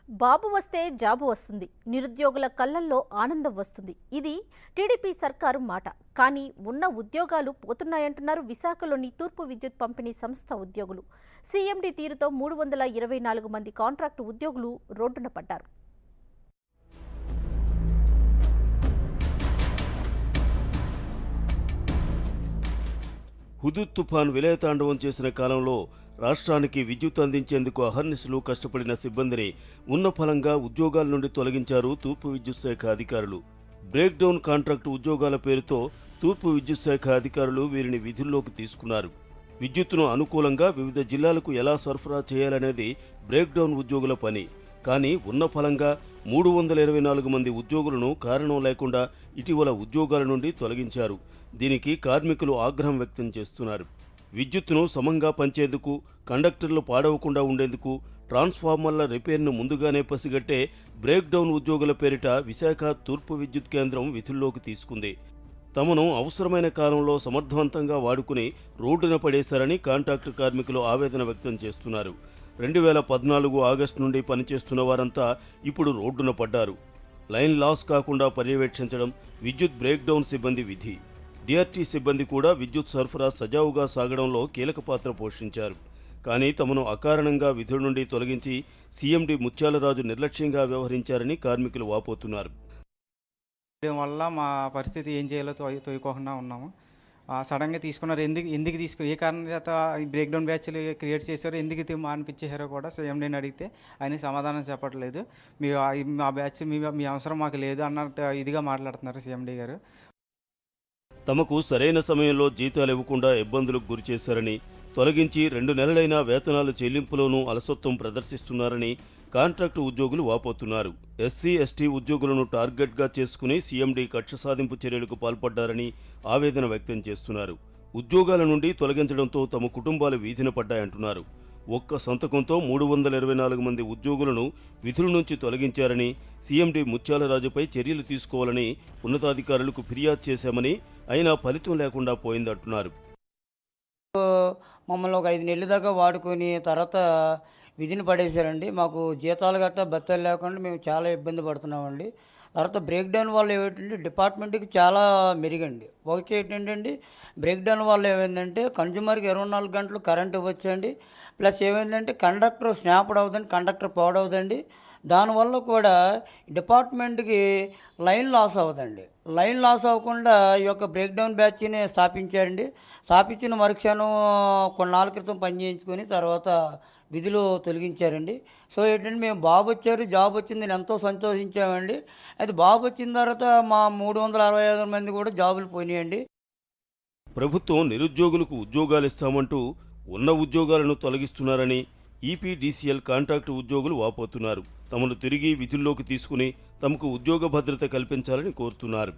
బాబు వస్తే జాబు వస్తుంది, నిరుద్యోగుల కళ్ళల్లో ఆనందం వస్తుంది. ఇది టీడీపీ సర్కారు మాట. కానీ ఉన్న ఉద్యోగాలు పోతున్నాయంటున్నారు విశాఖలోని తూర్పు విద్యుత్ పంపిణీ సంస్థ ఉద్యోగులు. సీఎండీ తీరుతో 324 మంది కాంట్రాక్టు ఉద్యోగులు రోడ్డున పడ్డారు. హుదూద్ తుఫాన్ విలయతాండవం చేసిన కాలంలో రాష్ట్రానికి విద్యుత్ అందించేందుకు అహర్నిశలు కష్టపడిన సిబ్బందిని ఉన్న ఫలంగా ఉద్యోగాల నుండి తొలగించారు తూర్పు విద్యుత్ శాఖ అధికారులు. బ్రేక్డౌన్ కాంట్రాక్టు ఉద్యోగాల పేరుతో తూర్పు విద్యుత్ శాఖ అధికారులు వీరిని విధుల్లోకి తీసుకున్నారు. విద్యుత్తును అనుకూలంగా వివిధ జిల్లాలకు ఎలా సరఫరా చేయాలనేది బ్రేక్డౌన్ ఉద్యోగుల పని. కానీ ఉన్న ఫలంగా 324 మంది ఉద్యోగులను కారణం లేకుండా ఇటీవల ఉద్యోగాల నుండి తొలగించారు. దీనికి కార్మికులు ఆగ్రహం వ్యక్తం చేస్తున్నారు. విద్యుత్తును సమంగా పంచేందుకు, కండక్టర్లు పాడవకుండా ఉండేందుకు, ట్రాన్స్ఫార్మర్ల రిపేర్ను ముందుగానే పసిగట్టే బ్రేక్డౌన్ ఉద్యోగుల పేరిట విశాఖ తూర్పు విద్యుత్ కేంద్రం విధుల్లోకి తీసుకుంది. తమను అవసరమైన కాలంలో సమర్థవంతంగా వాడుకుని రోడ్డున పడేశారని కాంట్రాక్టు కార్మికులు ఆవేదన వ్యక్తం చేస్తున్నారు. 2014 ఆగస్టు నుండి పనిచేస్తున్న వారంతా ఇప్పుడు రోడ్డున పడ్డారు. లైన్ లాస్ కాకుండా పర్యవేక్షించడం విద్యుత్ బ్రేక్డౌన్ సిబ్బంది విధి. డిఆర్టీ సిబ్బంది కూడా విద్యుత్ సరఫరా సజావుగా సాగడంలో కీలక పాత్ర పోషించారు. కానీ తమను అకారణంగా విధుల నుండి తొలగించి సీఎండీ ముత్యాలరాజు నిర్లక్ష్యంగా వ్యవహరించారని కార్మికులు వాపోతున్నారు. దీనివల్ల మా పరిస్థితి ఏం చేయాలో తోయకోకుండా ఉన్నాము. సడన్గా తీసుకున్నారు. ఎందుకు తీసుకు ఏ కారణం చేత ఈ బ్రేక్డౌన్ బ్యాచ్లు క్రియేట్ చేశారో, ఎందుకు మానిపించేశారో కూడా సీఎండీని అడిగితే ఆయన సమాధానం చెప్పట్లేదు. మా బ్యాచ్ మీ అవసరం మాకు లేదు అన్నట్టు ఇదిగా మాట్లాడుతున్నారు సీఎండీ గారు. తమకు సరైన సమయంలో జీతాలు ఇవ్వకుండా ఇబ్బందులకు గురిచేశారని, తొలగించి 2 నెలలైనా వేతనాలు చెల్లింపులోనూ అలసత్వం ప్రదర్శిస్తున్నారని కాంట్రాక్టు ఉద్యోగులు వాపోతున్నారు. ఎస్సీ, ఎస్టీ ఉద్యోగులను టార్గెట్గా చేసుకుని సీఎండీ కక్ష సాధింపు చర్యలకు పాల్పడ్డారని ఆవేదన వ్యక్తం చేస్తున్నారు. ఉద్యోగాల నుండి తొలగించడంతో తమ కుటుంబాలు వీధిన పడ్డాయంటున్నారు. ఒక్క సంతకంతో 324 మంది ఉద్యోగులను విధుల నుంచి తొలగించారని, సీఎండీ ముత్యాలరాజుపై చర్యలు తీసుకోవాలని ఉన్నతాధికారులకు ఫిర్యాదు చేశామని, అయినా ఫలితం లేకుండా పోయిందంటున్నారు. మమ్మల్ని ఒక 5 నెలల దాకా వాడుకొని తర్వాత విధిని పడేశారండి. మాకు జీతాలు గట్రా భత్యాలు లేకుండా మేము చాలా ఇబ్బంది పడుతున్నామండి. తర్వాత బ్రేక్డౌన్ వల్ల ఏమిటంటే డిపార్ట్మెంట్కి చాలా మెరుగండి. ఒకటి ఏంటంటే బ్రేక్డౌన్ వల్ల ఏమైందంటే కన్జ్యూమర్కి 24 గంటలు కరెంట్ ఇవ్వచ్చండి. ప్లస్ ఏమైందంటే కండక్టర్ స్నాప్డ్ అవుతుంది, కండక్టర్ పాడవుదండి. దానివల్ల కూడా డిపార్ట్మెంట్కి లైన్ లాస్ అవ్వదండి. లైన్ లాస్ అవ్వకుండా ఈ యొక్క బ్రేక్డౌన్ బ్యాచ్ని స్థాపించారండి. స్థాపించిన మరుక్షణం కొన్నాళ్ళ క్రితం పని చేయించుకొని తర్వాత విధులు తొలగించారండి. సో ఏంటంటే మేము బాబు వచ్చారు, జాబ్ వచ్చింది, నేను ఎంతో సంతోషించామండి. అయితే బాబు వచ్చిన తర్వాత మా 365 మంది కూడా జాబులు పోయినాయండి. ప్రభుత్వం నిరుద్యోగులకు ఉద్యోగాలు ఇస్తామంటూ ఉన్న ఉద్యోగాలను తొలగిస్తున్నారని ఈపీడీసీఎల్ కాంట్రాక్టు ఉద్యోగులు వాపోతున్నారు. తమను తిరిగి విధుల్లోకి తీసుకుని తమకు ఉద్యోగ భద్రత కల్పించాలని కోరుతున్నారు.